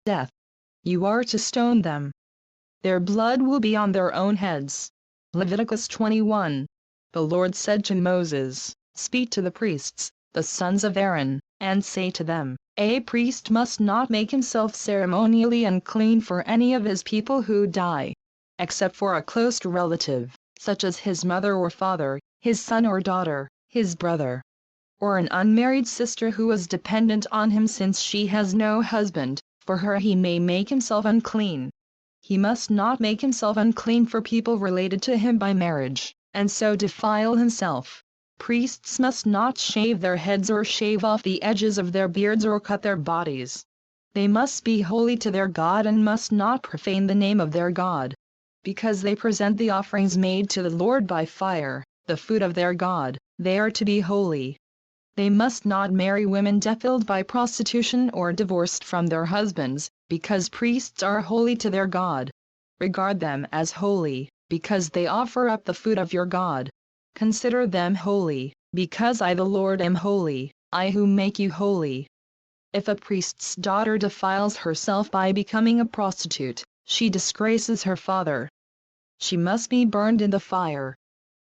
death. You are to stone them. Their blood will be on their own heads. Leviticus 21. The Lord said to Moses, Speak to the priests, the sons of Aaron, and say to them, A priest must not make himself ceremonially unclean for any of his people who die, except for a close relative, such as his mother or father, his son or daughter, his brother, or an unmarried sister who is dependent on him since she has no husband. For her he may make himself unclean. He must not make himself unclean for people related to him by marriage, and so defile himself. Priests must not shave their heads or shave off the edges of their beards or cut their bodies. They must be holy to their God and must not profane the name of their God. Because they present the offerings made to the Lord by fire, the food of their God, they are to be holy. They must not marry women defiled by prostitution or divorced from their husbands, because priests are holy to their God. Regard them as holy, because they offer up the food of your God. Consider them holy, because I the Lord am holy, I who make you holy. If a priest's daughter defiles herself by becoming a prostitute, she disgraces her father. She must be burned in the fire.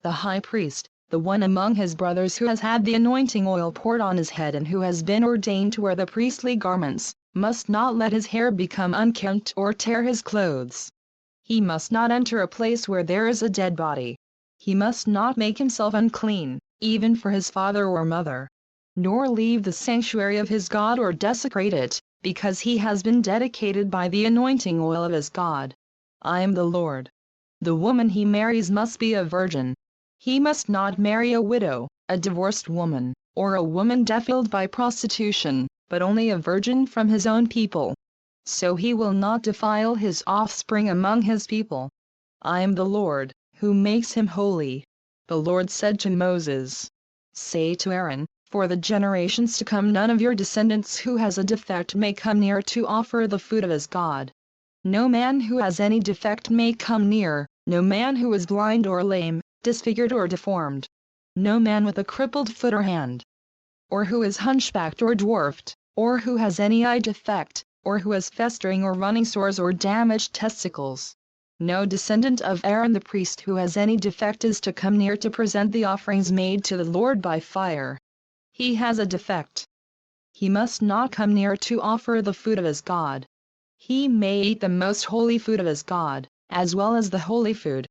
The high priest, the one among his brothers who has had the anointing oil poured on his head and who has been ordained to wear the priestly garments, must not let his hair become unkempt or tear his clothes. He must not enter a place where there is a dead body. He must not make himself unclean, even for his father or mother, nor leave the sanctuary of his God or desecrate it, because he has been dedicated by the anointing oil of his God. I am the Lord. The woman he marries must be a virgin. He must not marry a widow, a divorced woman, or a woman defiled by prostitution, but only a virgin from his own people. So he will not defile his offspring among his people. I am the Lord, who makes him holy. The Lord said to Moses, Say to Aaron, For the generations to come none of your descendants who has a defect may come near to offer the food of his God. No man who has any defect may come near, no man who is blind or lame, disfigured or deformed, no man with a crippled foot or hand, or who is hunchbacked or dwarfed, or who has any eye defect, or who has festering or running sores or damaged testicles. No descendant of Aaron the priest who has any defect is to come near to present the offerings made to the Lord by fire. He has a defect. He must not come near to offer the food of his God. He may eat the most holy food of his God, as well as the holy food.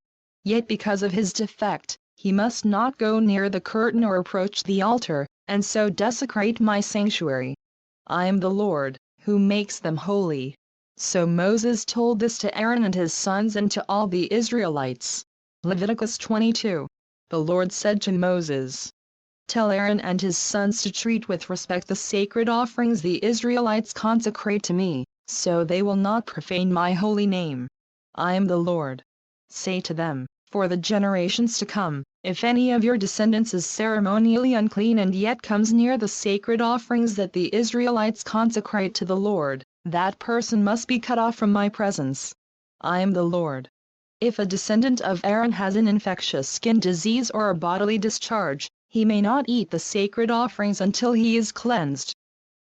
Yet because of his defect, he must not go near the curtain or approach the altar, and so desecrate my sanctuary. I am the Lord, who makes them holy. So Moses told this to Aaron and his sons and to all the Israelites. Leviticus 22. The Lord said to Moses, Tell Aaron and his sons to treat with respect the sacred offerings the Israelites consecrate to me, so they will not profane my holy name. I am the Lord. Say to them, For the generations to come, if any of your descendants is ceremonially unclean and yet comes near the sacred offerings that the Israelites consecrate to the Lord, that person must be cut off from my presence. I am the Lord. If a descendant of Aaron has an infectious skin disease or a bodily discharge, he may not eat the sacred offerings until he is cleansed.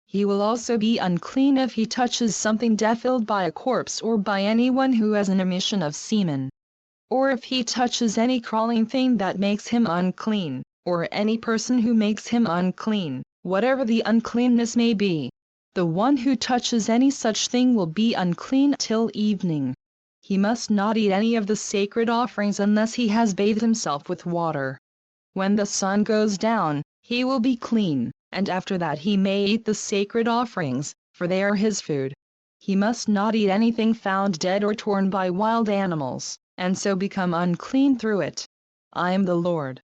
He will also be unclean if he touches something defiled by a corpse or by anyone who has an emission of semen, or if he touches any crawling thing that makes him unclean, or any person who makes him unclean, whatever the uncleanness may be. The one who touches any such thing will be unclean till evening. He must not eat any of the sacred offerings unless he has bathed himself with water. When the sun goes down, he will be clean, and after that he may eat the sacred offerings, for they are his food. He must not eat anything found dead or torn by wild animals, and so become unclean through it. I am the Lord.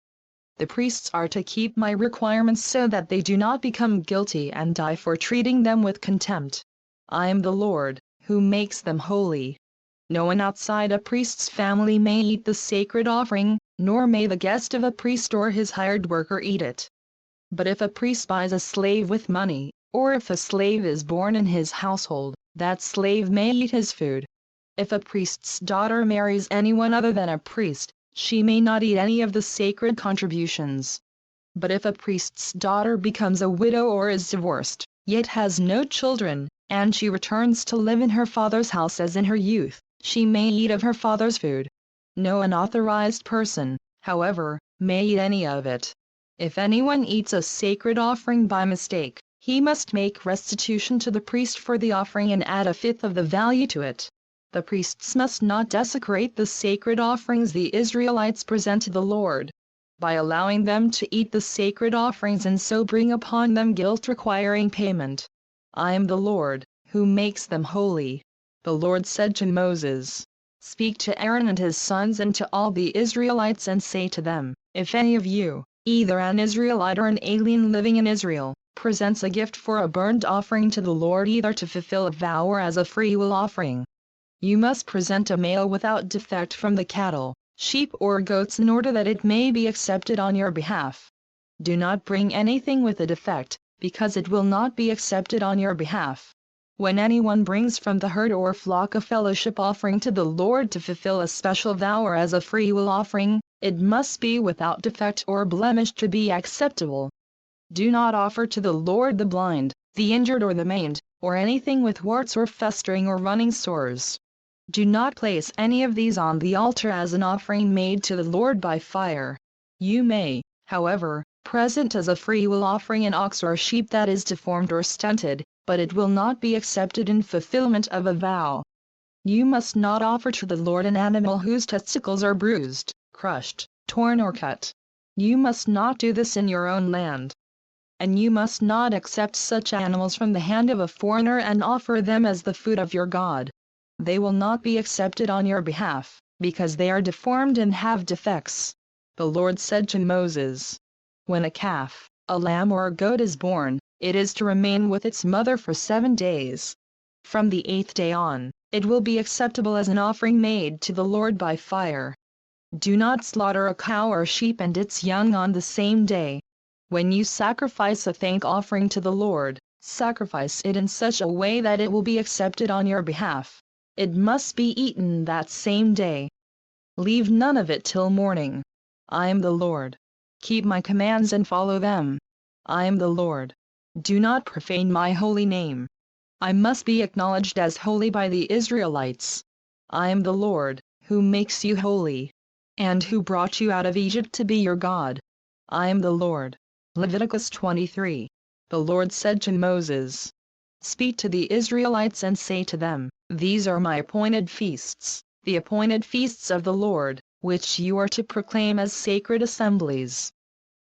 The priests are to keep my requirements so that they do not become guilty and die for treating them with contempt. I am the Lord, who makes them holy. No one outside a priest's family may eat the sacred offering, nor may the guest of a priest or his hired worker eat it. But if a priest buys a slave with money, or if a slave is born in his household, that slave may eat his food. If a priest's daughter marries anyone other than a priest, she may not eat any of the sacred contributions. But if a priest's daughter becomes a widow or is divorced, yet has no children, and she returns to live in her father's house as in her youth, she may eat of her father's food. No unauthorized person, however, may eat any of it. If anyone eats a sacred offering by mistake, he must make restitution to the priest for the offering and add a fifth of the value to it. The priests must not desecrate the sacred offerings the Israelites present to the Lord, by allowing them to eat the sacred offerings and so bring upon them guilt requiring payment. I am the Lord, who makes them holy. The Lord said to Moses, "Speak to Aaron and his sons and to all the Israelites and say to them, if any of you, either an Israelite or an alien living in Israel, presents a gift for a burnt offering to the Lord either to fulfill a vow or as a freewill offering, you must present a male without defect from the cattle, sheep or goats in order that it may be accepted on your behalf. Do not bring anything with a defect, because it will not be accepted on your behalf. When anyone brings from the herd or flock a fellowship offering to the Lord to fulfill a special vow or as a freewill offering, it must be without defect or blemish to be acceptable. Do not offer to the Lord the blind, the injured or the maimed, or anything with warts or festering or running sores. Do not place any of these on the altar as an offering made to the Lord by fire. You may, however, present as a freewill offering an ox or sheep that is deformed or stunted, but it will not be accepted in fulfillment of a vow. You must not offer to the Lord an animal whose testicles are bruised, crushed, torn or cut. You must not do this in your own land. And you must not accept such animals from the hand of a foreigner and offer them as the food of your God. They will not be accepted on your behalf, because they are deformed and have defects. The Lord said to Moses, when a calf, a lamb or a goat is born, it is to remain with its mother for 7 days. From the 8th day on, it will be acceptable as an offering made to the Lord by fire. Do not slaughter a cow or sheep and its young on the same day. When you sacrifice a thank offering to the Lord, sacrifice it in such a way that it will be accepted on your behalf. It must be eaten that same day. Leave none of it till morning. I am the Lord. Keep my commands and follow them. I am the Lord. Do not profane my holy name. I must be acknowledged as holy by the Israelites. I am the Lord, who makes you holy, and who brought you out of Egypt to be your God. I am the Lord. Leviticus 23. The Lord said to Moses, "Speak to the Israelites and say to them, these are my appointed feasts, the appointed feasts of the Lord, which you are to proclaim as sacred assemblies.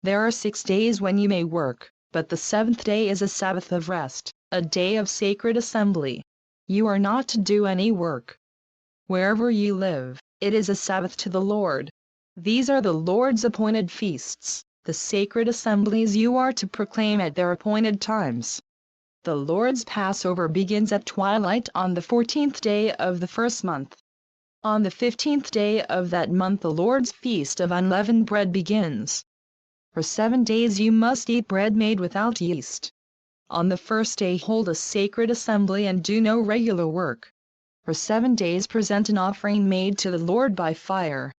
There are 6 days when you may work, but the 7th day is a Sabbath of rest, a day of sacred assembly. You are not to do any work. Wherever you live, it is a Sabbath to the Lord. These are the Lord's appointed feasts, the sacred assemblies you are to proclaim at their appointed times. The Lord's Passover begins at twilight on the 14th day of the first month. On the 15th day of that month the Lord's feast of unleavened bread begins. For 7 days you must eat bread made without yeast. On the first day hold a sacred assembly and do no regular work. For 7 days present an offering made to the Lord by fire.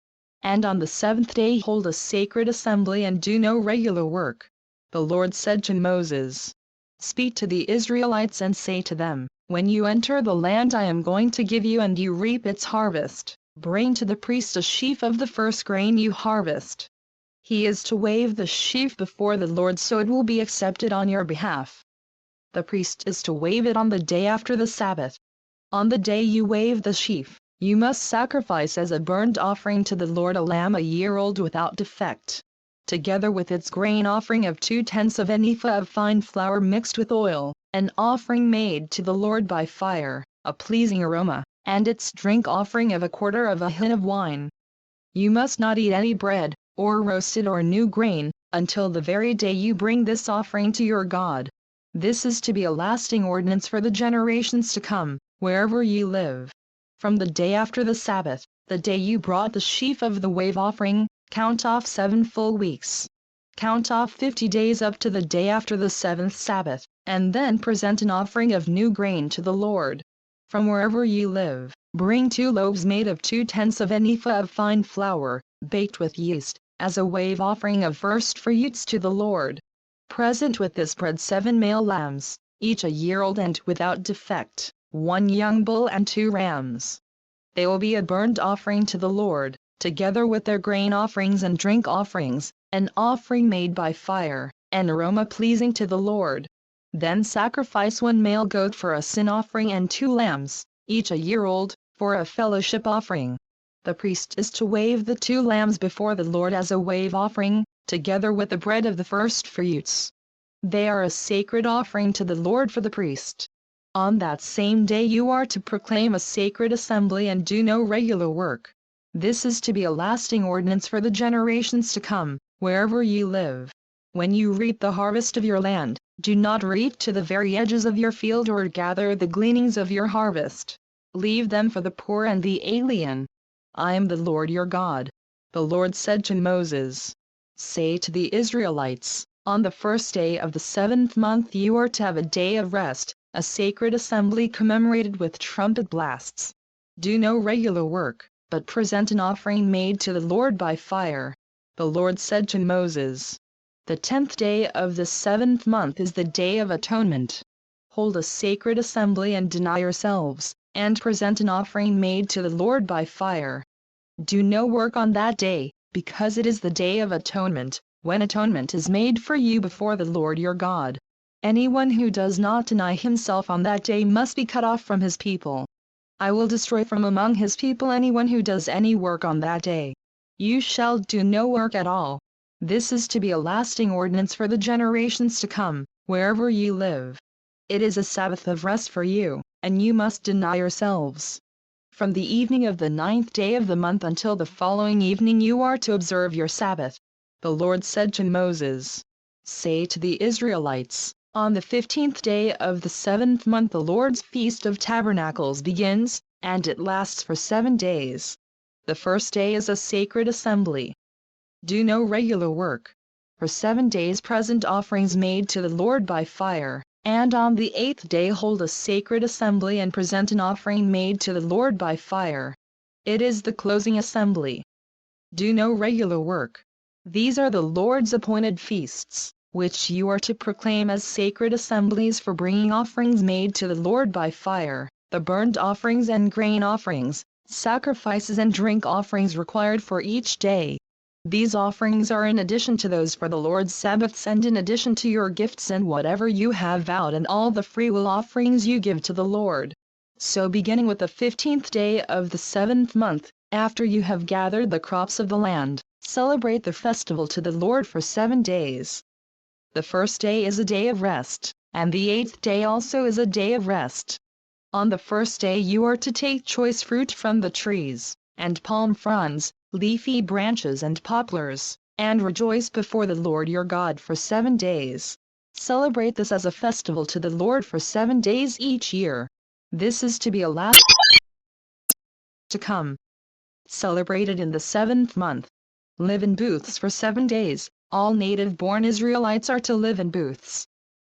And on the 7th day hold a sacred assembly and do no regular work. The Lord said to Moses, "Speak to the Israelites and say to them, when you enter the land I am going to give you and you reap its harvest, bring to the priest a sheaf of the first grain you harvest. He is to wave the sheaf before the Lord so it will be accepted on your behalf. The priest is to wave it on the day after the Sabbath. On the day you wave the sheaf, you must sacrifice as a burnt offering to the Lord a lamb a year old without defect, together with its grain offering of 2/10 of an ephah of fine flour mixed with oil, an offering made to the Lord by fire, a pleasing aroma, and its drink offering of 1/4 of a hin of wine. You must not eat any bread, or roasted or new grain, until the very day you bring this offering to your God. This is to be a lasting ordinance for the generations to come, wherever you live. From the day after the Sabbath, the day you brought the sheaf of the wave offering, count off 7 full weeks. Count off 50 days up to the day after the 7th Sabbath, and then present an offering of new grain to the Lord. From wherever you live, bring 2 loaves made of 2/10 of an ephah of fine flour, baked with yeast, as a wave offering of first fruits to the Lord. Present with this bread 7 male lambs, each a year old and without defect, 1 young bull and 2 rams. They will be a burnt offering to the Lord, together with their grain offerings and drink offerings, an offering made by fire, an aroma pleasing to the Lord. Then sacrifice 1 male goat for a sin offering and 2 lambs, each a year old, for a fellowship offering. The priest is to wave the 2 lambs before the Lord as a wave offering, together with the bread of the first fruits. They are a sacred offering to the Lord for the priest. On that same day you are to proclaim a sacred assembly and do no regular work. This is to be a lasting ordinance for the generations to come, wherever you live. When you reap the harvest of your land, do not reap to the very edges of your field or gather the gleanings of your harvest. Leave them for the poor and the alien. I am the Lord your God. The Lord said to Moses, "Say to the Israelites, on the first day of the 7th month you are to have a day of rest, a sacred assembly commemorated with trumpet blasts. Do no regular work, but present an offering made to the Lord by fire." The Lord said to Moses, "The 10th day of the 7th month is the Day of Atonement. Hold a sacred assembly and deny yourselves, and present an offering made to the Lord by fire. Do no work on that day, because it is the Day of Atonement, when atonement is made for you before the Lord your God. Anyone who does not deny himself on that day must be cut off from his people. I will destroy from among his people anyone who does any work on that day. You shall do no work at all. This is to be a lasting ordinance for the generations to come, wherever you live. It is a Sabbath of rest for you, and you must deny yourselves. From the evening of the 9th day of the month until the following evening you are to observe your Sabbath." The Lord said to Moses, "Say to the Israelites, on the 15th day of the 7th month the Lord's Feast of Tabernacles begins, and it lasts for 7 days. The first day is a sacred assembly. Do no regular work. For 7 days present offerings made to the Lord by fire, and on the 8th day hold a sacred assembly and present an offering made to the Lord by fire. It is the closing assembly. Do no regular work. These are the Lord's appointed feasts, which you are to proclaim as sacred assemblies for bringing offerings made to the Lord by fire, the burnt offerings and grain offerings, sacrifices and drink offerings required for each day. These offerings are in addition to those for the Lord's Sabbaths and in addition to your gifts and whatever you have vowed and all the freewill offerings you give to the Lord. So beginning with the 15th day of the 7th month, after you have gathered the crops of the land, celebrate the festival to the Lord for 7 days. The first day is a day of rest, and the 8th day also is a day of rest. On the first day you are to take choice fruit from the trees, and palm fronds, leafy branches and poplars, and rejoice before the Lord your God for 7 days. Celebrate this as a festival to the Lord for 7 days each year. This is to be a last to come. Celebrated in the 7th month. Live in booths for 7 days. All native-born Israelites are to live in booths.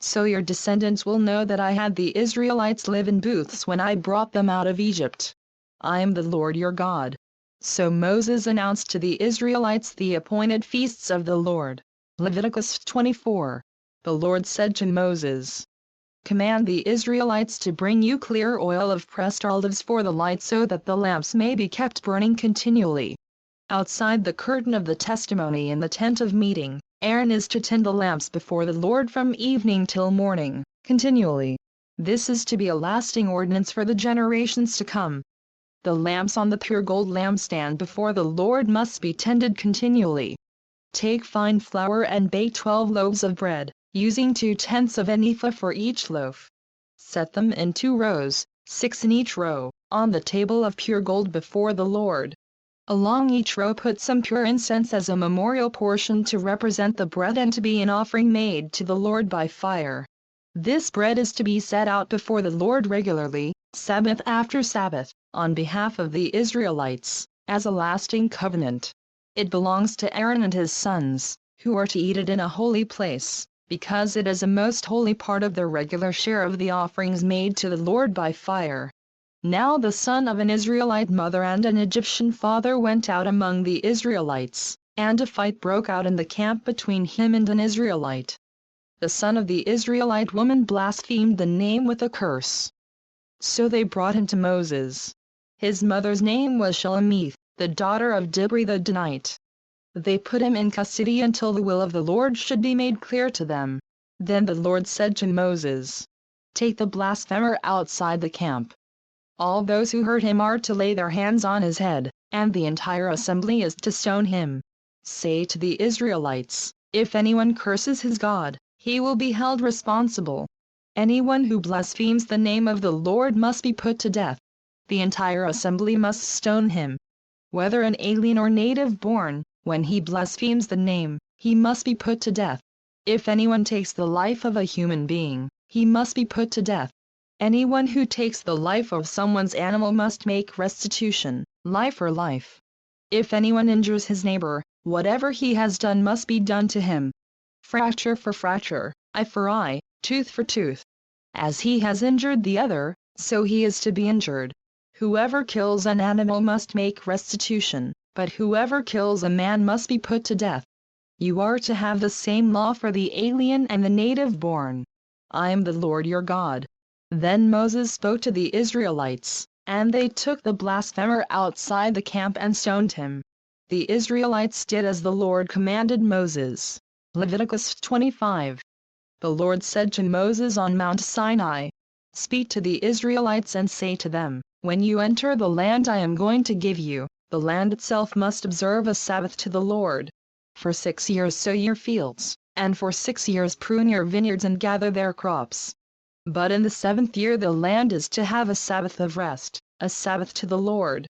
So your descendants will know that I had the Israelites live in booths when I brought them out of Egypt. I am the Lord your God. So Moses announced to the Israelites the appointed feasts of the Lord. Leviticus 24. The Lord said to Moses, "Command the Israelites to bring you clear oil of pressed olives for the light so that the lamps may be kept burning continually. Outside the curtain of the testimony in the tent of meeting, Aaron is to tend the lamps before the Lord from evening till morning, continually. This is to be a lasting ordinance for the generations to come. The lamps on the pure gold lampstand before the Lord must be tended continually. Take fine flour and bake 12 loaves of bread, using 2/10 of an ephah for each loaf. Set them in 2 rows, 6 in each row, on the table of pure gold before the Lord. Along each row put some pure incense as a memorial portion to represent the bread and to be an offering made to the Lord by fire. This bread is to be set out before the Lord regularly, Sabbath after Sabbath, on behalf of the Israelites, as a lasting covenant. It belongs to Aaron and his sons, who are to eat it in a holy place, because it is a most holy part of their regular share of the offerings made to the Lord by fire. Now the son of an Israelite mother and an Egyptian father went out among the Israelites, and a fight broke out in the camp between him and an Israelite. the son of the Israelite woman blasphemed the name with a curse. So they brought him to Moses. His mother's name was Shelemith, the daughter of Dibri the Danite. They put him in custody until the will of the Lord should be made clear to them. Then the Lord said to Moses, "Take the blasphemer outside the camp. All those who heard him are to lay their hands on his head, and the entire assembly is to stone him. Say to the Israelites, if anyone curses his God, he will be held responsible. Anyone who blasphemes the name of the Lord must be put to death. The entire assembly must stone him. Whether an alien or native born, when he blasphemes the name, he must be put to death. If anyone takes the life of a human being, he must be put to death. Anyone who takes the life of someone's animal must make restitution, life for life. If anyone injures his neighbor, whatever he has done must be done to him. Fracture for fracture, eye for eye, tooth for tooth. As he has injured the other, so he is to be injured. Whoever kills an animal must make restitution, but whoever kills a man must be put to death. You are to have the same law for the alien and the native born. I am the Lord your God." Then Moses spoke to the Israelites, and they took the blasphemer outside the camp and stoned him. The Israelites did as the Lord commanded Moses. Leviticus 25. The Lord said to Moses on Mount Sinai, "Speak to the Israelites and say to them, when you enter the land I am going to give you, the land itself must observe a Sabbath to the Lord. For 6 years sow your fields, and for 6 years prune your vineyards and gather their crops. But in the 7th year the land is to have a Sabbath of rest, a Sabbath to the Lord.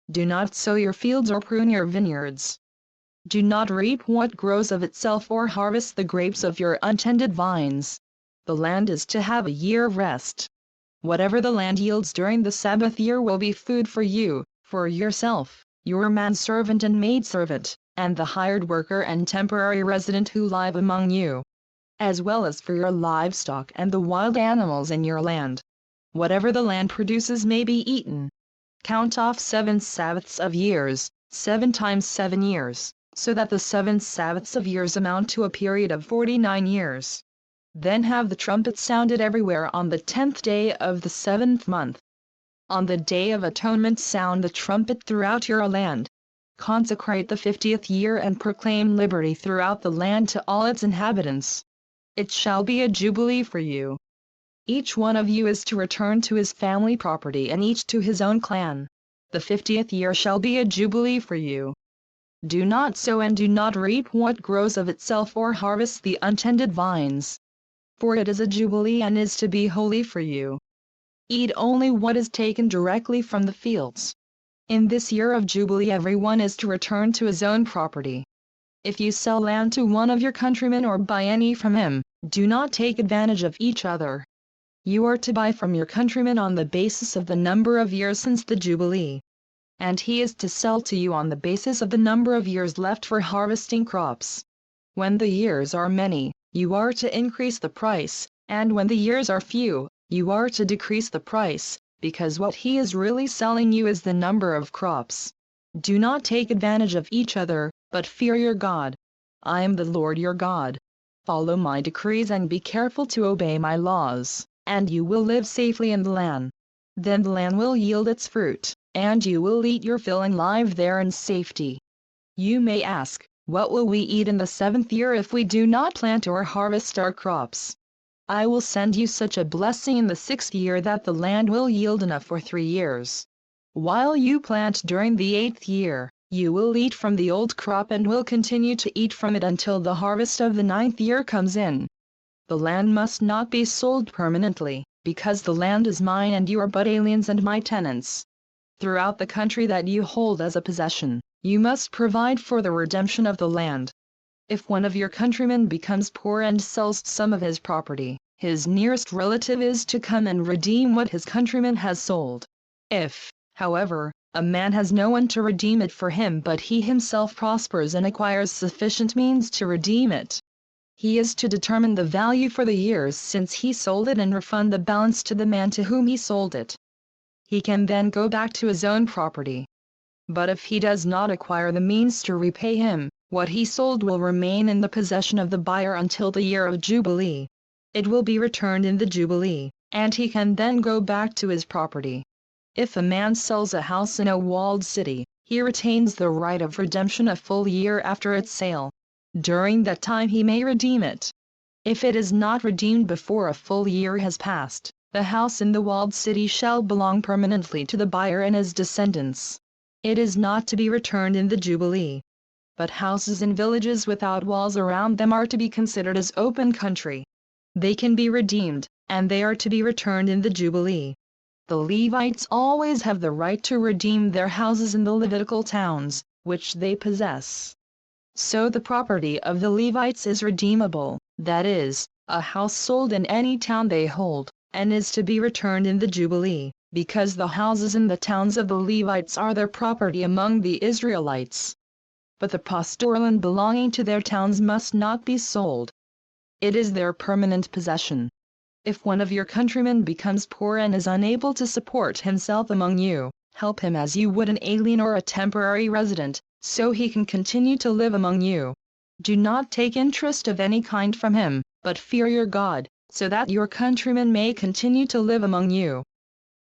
Do not sow your fields or prune your vineyards. Do not reap what grows of itself or harvest the grapes of your untended vines. The land is to have a year of rest. Whatever the land yields during the Sabbath year will be food for you, for yourself, your manservant and maidservant, and the hired worker and temporary resident who live among you, as well as for your livestock and the wild animals in your land. Whatever the land produces may be eaten. Count off 7 Sabbaths of years, 7 times 7 years, so that the 7 Sabbaths of years amount to a period of 49 years. Then have the trumpet sounded everywhere on the 10th day of the 7th month. On the Day of Atonement sound the trumpet throughout your land. Consecrate the 50th year and proclaim liberty throughout the land to all its inhabitants. It shall be a jubilee for you. Each one of you is to return to his family property and each to his own clan. The 50th year shall be a jubilee for you. Do not sow and do not reap what grows of itself or harvest the untended vines. For it is a jubilee and is to be holy for you. Eat only what is taken directly from the fields. In this year of jubilee everyone is to return to his own property. If you sell land to one of your countrymen or buy any from him, do not take advantage of each other. You are to buy from your countryman on the basis of the number of years since the jubilee. And he is to sell to you on the basis of the number of years left for harvesting crops. When the years are many, you are to increase the price, and when the years are few, you are to decrease the price, because what he is really selling you is the number of crops. Do not take advantage of each other, but fear your God. I am the Lord your God. Follow my decrees and be careful to obey my laws, and you will live safely in the land. Then the land will yield its fruit, and you will eat your fill and live there in safety. You may ask, what will we eat in the 7th year if we do not plant or harvest our crops? I will send you such a blessing in the 6th year that the land will yield enough for 3 years. While you plant during the 8th year, you will eat from the old crop and will continue to eat from it until the harvest of the 9th year comes in. The land must not be sold permanently, because the land is mine and you are but aliens and my tenants. Throughout the country that you hold as a possession, you must provide for the redemption of the land. If one of your countrymen becomes poor and sells some of his property, his nearest relative is to come and redeem what his countryman has sold. If, however, a man has no one to redeem it for him but he himself prospers and acquires sufficient means to redeem it, he is to determine the value for the years since he sold it and refund the balance to the man to whom he sold it. He can then go back to his own property. But if he does not acquire the means to repay him, What he sold will remain in the possession of the buyer until the year of Jubilee. It will be returned in the Jubilee, and he can then go back to his property. If a man sells a house in a walled city, he retains the right of redemption a full year after its sale. During that time he may redeem it. If it is not redeemed before a full year has passed, the house in the walled city shall belong permanently to the buyer and his descendants. It is not to be returned in the Jubilee. But houses in villages without walls around them are to be considered as open country. They can be redeemed, and they are to be returned in the Jubilee. The Levites always have the right to redeem their houses in the Levitical towns, which they possess. So the property of the Levites is redeemable, that is, a house sold in any town they hold, and is to be returned in the Jubilee, because the houses in the towns of the Levites are their property among the Israelites. But the pastoral land belonging to their towns must not be sold. It is their permanent possession. If one of your countrymen becomes poor and is unable to support himself among you, help him as you would an alien or a temporary resident, so he can continue to live among you. Do not take interest of any kind from him, but fear your God, so that your countrymen may continue to live among you.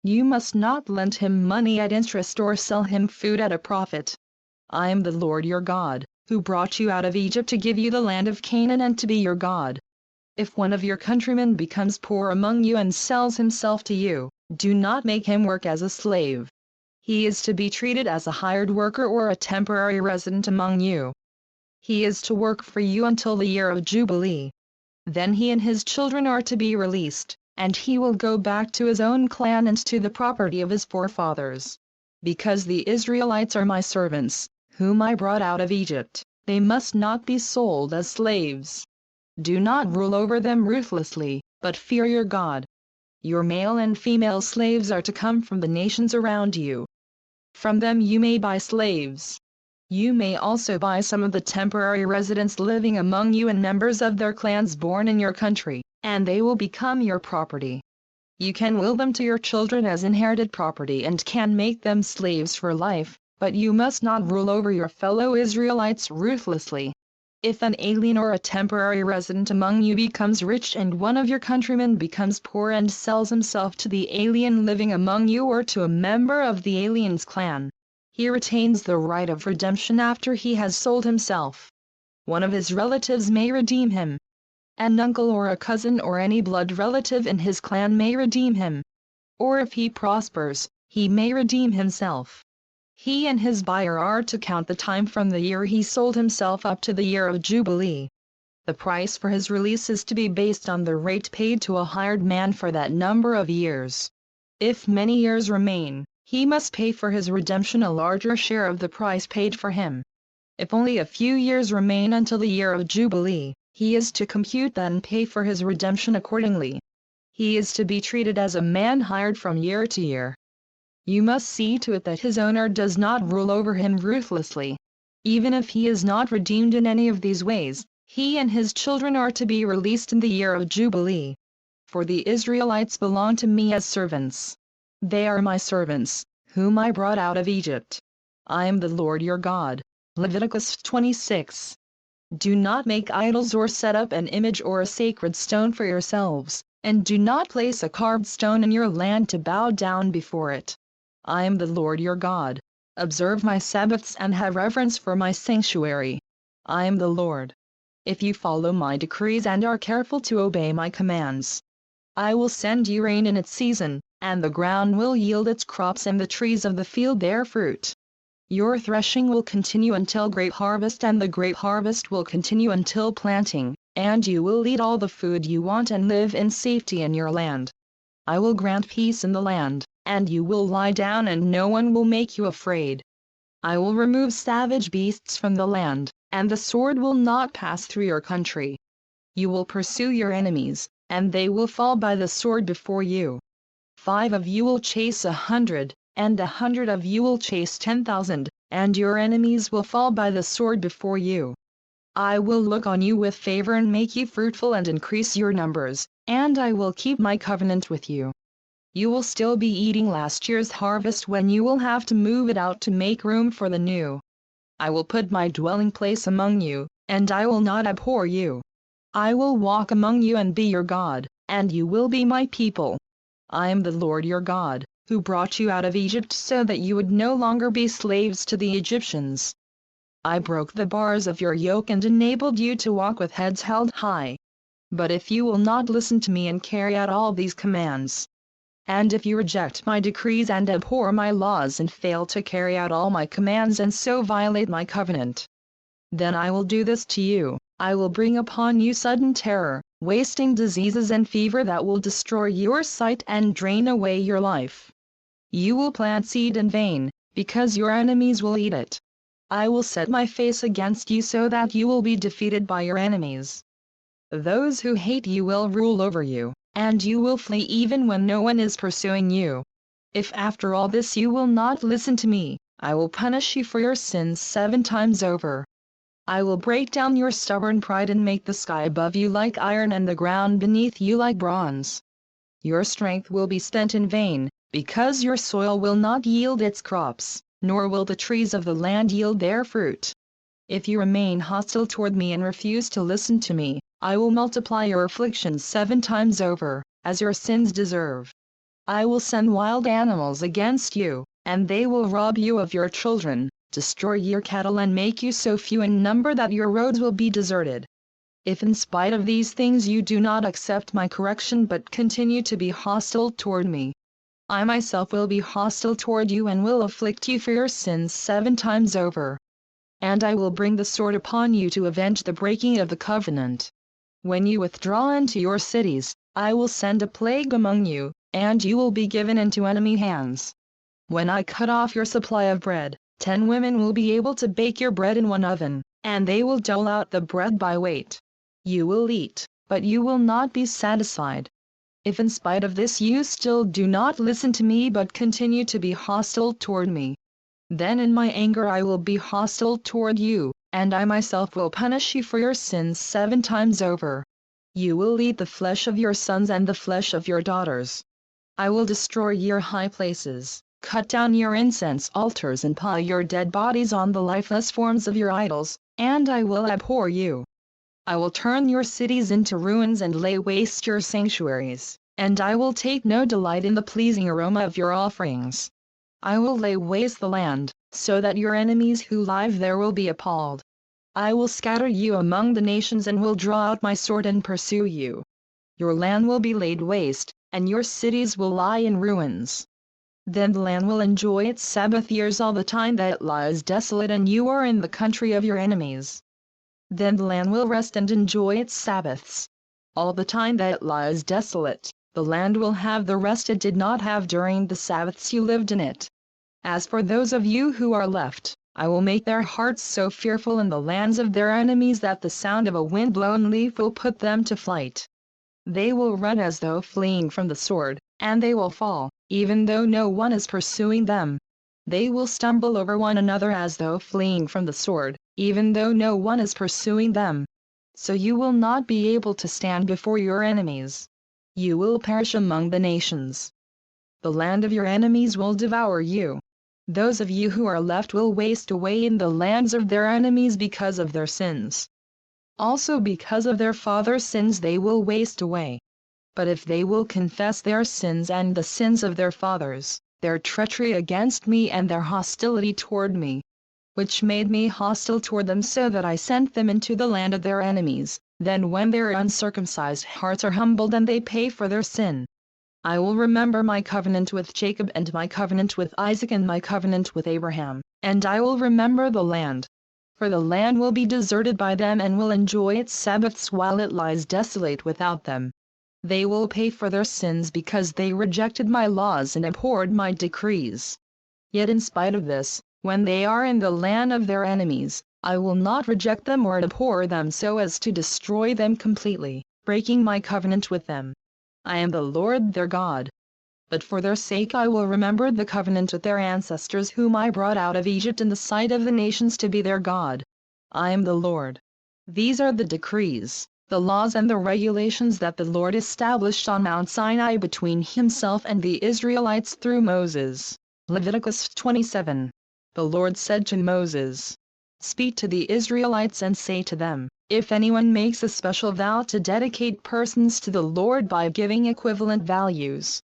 You must not lend him money at interest or sell him food at a profit. I am the Lord your God, who brought you out of Egypt to give you the land of Canaan and to be your God. If one of your countrymen becomes poor among you and sells himself to you, do not make him work as a slave. He is to be treated as a hired worker or a temporary resident among you. He is to work for you until the year of Jubilee. Then he and his children are to be released, and he will go back to his own clan and to the property of his forefathers. Because the Israelites are my servants, whom I brought out of Egypt, they must not be sold as slaves. Do not rule over them ruthlessly, but fear your God. Your male and female slaves are to come from the nations around you. From them you may buy slaves. You may also buy some of the temporary residents living among you and members of their clans born in your country, and they will become your property. You can will them to your children as inherited property and can make them slaves for life, but you must not rule over your fellow Israelites ruthlessly. If an alien or a temporary resident among you becomes rich and one of your countrymen becomes poor and sells himself to the alien living among you or to a member of the alien's clan, he retains the right of redemption after he has sold himself. One of his relatives may redeem him. An uncle or a cousin or any blood relative in his clan may redeem him. Or if he prospers, he may redeem himself. He and his buyer are to count the time from the year he sold himself up to the year of Jubilee. The price for his release is to be based on the rate paid to a hired man for that number of years. If many years remain, he must pay for his redemption a larger share of the price paid for him. If only a few years remain until the year of Jubilee, he is to compute that and pay for his redemption accordingly. He is to be treated as a man hired from year to year. You must see to it that his owner does not rule over him ruthlessly. Even if he is not redeemed in any of these ways, he and his children are to be released in the year of Jubilee. For the Israelites belong to me as servants. They are my servants, whom I brought out of Egypt. I am the Lord your God. Leviticus 26. Do not make idols or set up an image or a sacred stone for yourselves, and do not place a carved stone in your land to bow down before it. I am the Lord your God. Observe my Sabbaths and have reverence for my sanctuary. I am the Lord. If you follow my decrees and are careful to obey my commands, I will send you rain in its season, and the ground will yield its crops and the trees of the field their fruit. Your threshing will continue until grape harvest and the grape harvest will continue until planting, and you will eat all the food you want and live in safety in your land. I will grant peace in the land, and you will lie down and no one will make you afraid. I will remove savage beasts from the land, and the sword will not pass through your country. You will pursue your enemies, and they will fall by the sword before you. 5 of you will chase 100, and 100 of you will chase 10,000, and your enemies will fall by the sword before you. I will look on you with favor and make you fruitful and increase your numbers, and I will keep my covenant with you. You will still be eating last year's harvest when you will have to move it out to make room for the new. I will put my dwelling place among you, and I will not abhor you. I will walk among you and be your God, and you will be my people. I am the Lord your God, who brought you out of Egypt so that you would no longer be slaves to the Egyptians. I broke the bars of your yoke and enabled you to walk with heads held high. But if you will not listen to me and carry out all these commands, and if you reject my decrees and abhor my laws and fail to carry out all my commands and so violate my covenant, then I will do this to you. I will bring upon you sudden terror, wasting diseases and fever that will destroy your sight and drain away your life. You will plant seed in vain, because your enemies will eat it. I will set my face against you so that you will be defeated by your enemies. Those who hate you will rule over you, and you will flee even when no one is pursuing you. If after all this you will not listen to me, I will punish you for your sins 7 times over. I will break down your stubborn pride and make the sky above you like iron and the ground beneath you like bronze. Your strength will be spent in vain, because your soil will not yield its crops, nor will the trees of the land yield their fruit. If you remain hostile toward me and refuse to listen to me, I will multiply your afflictions 7 times over, as your sins deserve. I will send wild animals against you, and they will rob you of your children, destroy your cattle and make you so few in number that your roads will be deserted. If in spite of these things you do not accept my correction but continue to be hostile toward me, I myself will be hostile toward you and will afflict you for your sins 7 times over. And I will bring the sword upon you to avenge the breaking of the covenant. When you withdraw into your cities, I will send a plague among you, and you will be given into enemy hands. When I cut off your supply of bread, 10 women will be able to bake your bread in one oven, and they will dole out the bread by weight. You will eat, but you will not be satisfied. If in spite of this you still do not listen to me but continue to be hostile toward me, then in my anger I will be hostile toward you, and I myself will punish you for your sins 7 times over. You will eat the flesh of your sons and the flesh of your daughters. I will destroy your high places, cut down your incense altars and pile your dead bodies on the lifeless forms of your idols, and I will abhor you. I will turn your cities into ruins and lay waste your sanctuaries, and I will take no delight in the pleasing aroma of your offerings. I will lay waste the land, so that your enemies who live there will be appalled. I will scatter you among the nations and will draw out my sword and pursue you. Your land will be laid waste, and your cities will lie in ruins. Then the land will enjoy its Sabbath years all the time that it lies desolate and you are in the country of your enemies. Then the land will rest and enjoy its Sabbaths. All the time that it lies desolate, the land will have the rest it did not have during the Sabbaths you lived in it. As for those of you who are left, I will make their hearts so fearful in the lands of their enemies that the sound of a wind-blown leaf will put them to flight. They will run as though fleeing from the sword, and they will fall, even though no one is pursuing them. They will stumble over one another as though fleeing from the sword, even though no one is pursuing them. So you will not be able to stand before your enemies. You will perish among the nations. The land of your enemies will devour you. Those of you who are left will waste away in the lands of their enemies because of their sins. Also because of their fathers' sins they will waste away. But if they will confess their sins and the sins of their fathers, their treachery against me and their hostility toward me, which made me hostile toward them so that I sent them into the land of their enemies, then when their uncircumcised hearts are humbled and they pay for their sin, I will remember my covenant with Jacob and my covenant with Isaac and my covenant with Abraham, and I will remember the land. For the land will be deserted by them and will enjoy its Sabbaths while it lies desolate without them. They will pay for their sins because they rejected my laws and abhorred my decrees. Yet in spite of this, when they are in the land of their enemies, I will not reject them or abhor them so as to destroy them completely, breaking my covenant with them. I am the Lord their God. But for their sake I will remember the covenant with their ancestors whom I brought out of Egypt in the sight of the nations to be their God. I am the Lord. These are the decrees, the laws and the regulations that the Lord established on Mount Sinai between himself and the Israelites through Moses. Leviticus 27. The Lord said to Moses, "Speak to the Israelites and say to them, if anyone makes a special vow to dedicate persons to the Lord by giving equivalent values,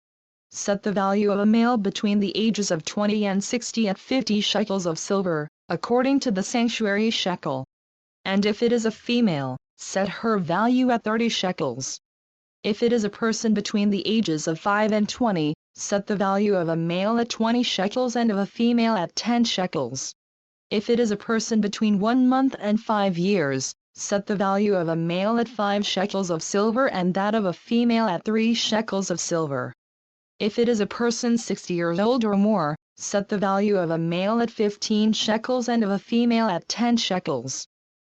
set the value of a male between the ages of 20 and 60 at 50 shekels of silver, according to the sanctuary shekel. And if it is a female, set her value at 30 shekels. If it is a person between the ages of 5 and 20, set the value of a male at 20 shekels and of a female at 10 shekels. If it is a person between 1 month and 5 years, set the value of a male at 5 shekels of silver and that of a female at 3 shekels of silver. If it is a person 60 years old or more, set the value of a male at 15 shekels and of a female at 10 shekels.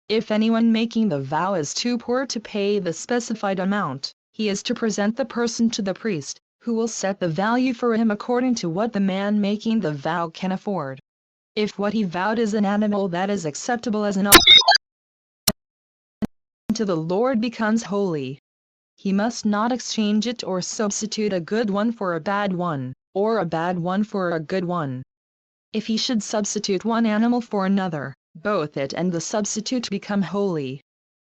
If anyone making the vow is too poor to pay the specified amount, he is to present the person to the priest, who will set the value for him according to what the man making the vow can afford. If what he vowed is an animal that is acceptable as an offering to the Lord becomes holy, he must not exchange it or substitute a good one for a bad one, or a bad one for a good one. If he should substitute one animal for another, both it and the substitute become holy.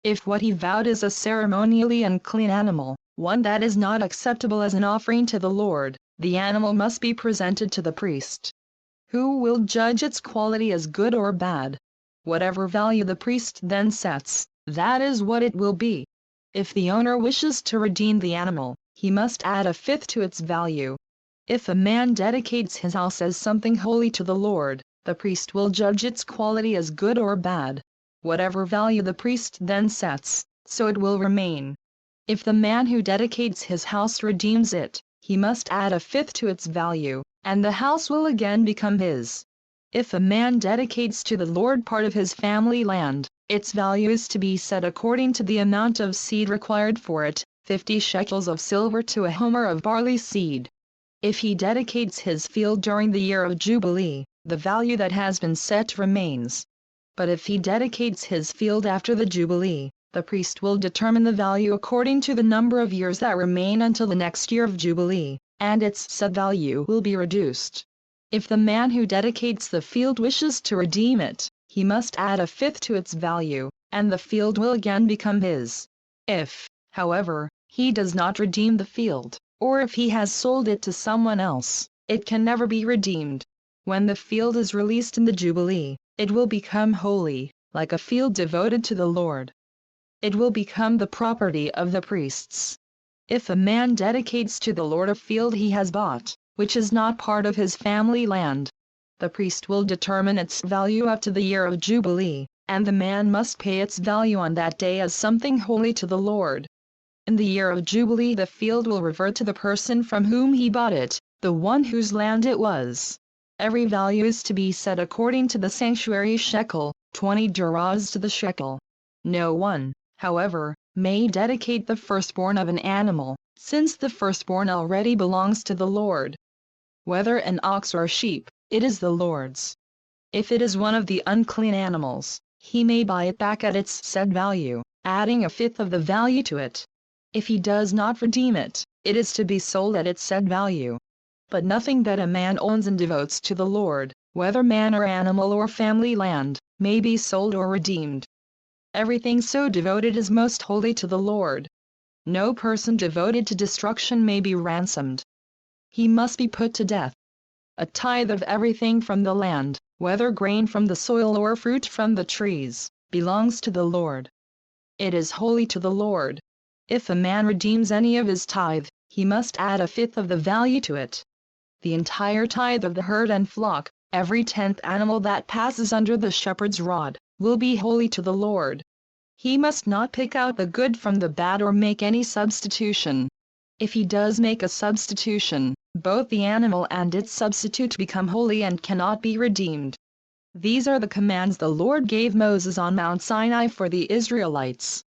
If what he vowed is a ceremonially unclean animal, one that is not acceptable as an offering to the Lord, the animal must be presented to the priest, who will judge its quality as good or bad. Whatever value the priest then sets, that is what it will be. If the owner wishes to redeem the animal, he must add a fifth to its value. If a man dedicates his house as something holy to the Lord, the priest will judge its quality as good or bad. Whatever value the priest then sets, so it will remain. If the man who dedicates his house redeems it, he must add a fifth to its value, and the house will again become his. If a man dedicates to the Lord part of his family land, its value is to be set according to the amount of seed required for it, 50 shekels of silver to a homer of barley seed. If he dedicates his field during the year of Jubilee, the value that has been set remains. But if he dedicates his field after the Jubilee, the priest will determine the value according to the number of years that remain until the next year of Jubilee, and its set value will be reduced. If the man who dedicates the field wishes to redeem it, he must add a fifth to its value, and the field will again become his. If, however, he does not redeem the field, or if he has sold it to someone else, it can never be redeemed. When the field is released in the Jubilee, it will become holy, like a field devoted to the Lord. It will become the property of the priests. If a man dedicates to the Lord a field he has bought, which is not part of his family land, the priest will determine its value up to the year of Jubilee, and the man must pay its value on that day as something holy to the Lord. In the year of Jubilee the field will revert to the person from whom he bought it, the one whose land it was. Every value is to be set according to the sanctuary shekel, 20 gerahs to the shekel. No one, however, may dedicate the firstborn of an animal, since the firstborn already belongs to the Lord. Whether an ox or sheep, it is the Lord's. If it is one of the unclean animals, he may buy it back at its set value, adding a fifth of the value to it. If he does not redeem it, it is to be sold at its set value. But nothing that a man owns and devotes to the Lord, whether man or animal or family land, may be sold or redeemed. Everything so devoted is most holy to the Lord. No person devoted to destruction may be ransomed. He must be put to death. A tithe of everything from the land, whether grain from the soil or fruit from the trees, belongs to the Lord. It is holy to the Lord. If a man redeems any of his tithe, he must add a fifth of the value to it. The entire tithe of the herd and flock, every 10th animal that passes under the shepherd's rod, will be holy to the Lord. He must not pick out the good from the bad or make any substitution. If he does make a substitution, both the animal and its substitute become holy and cannot be redeemed. These are the commands the Lord gave Moses on Mount Sinai for the Israelites.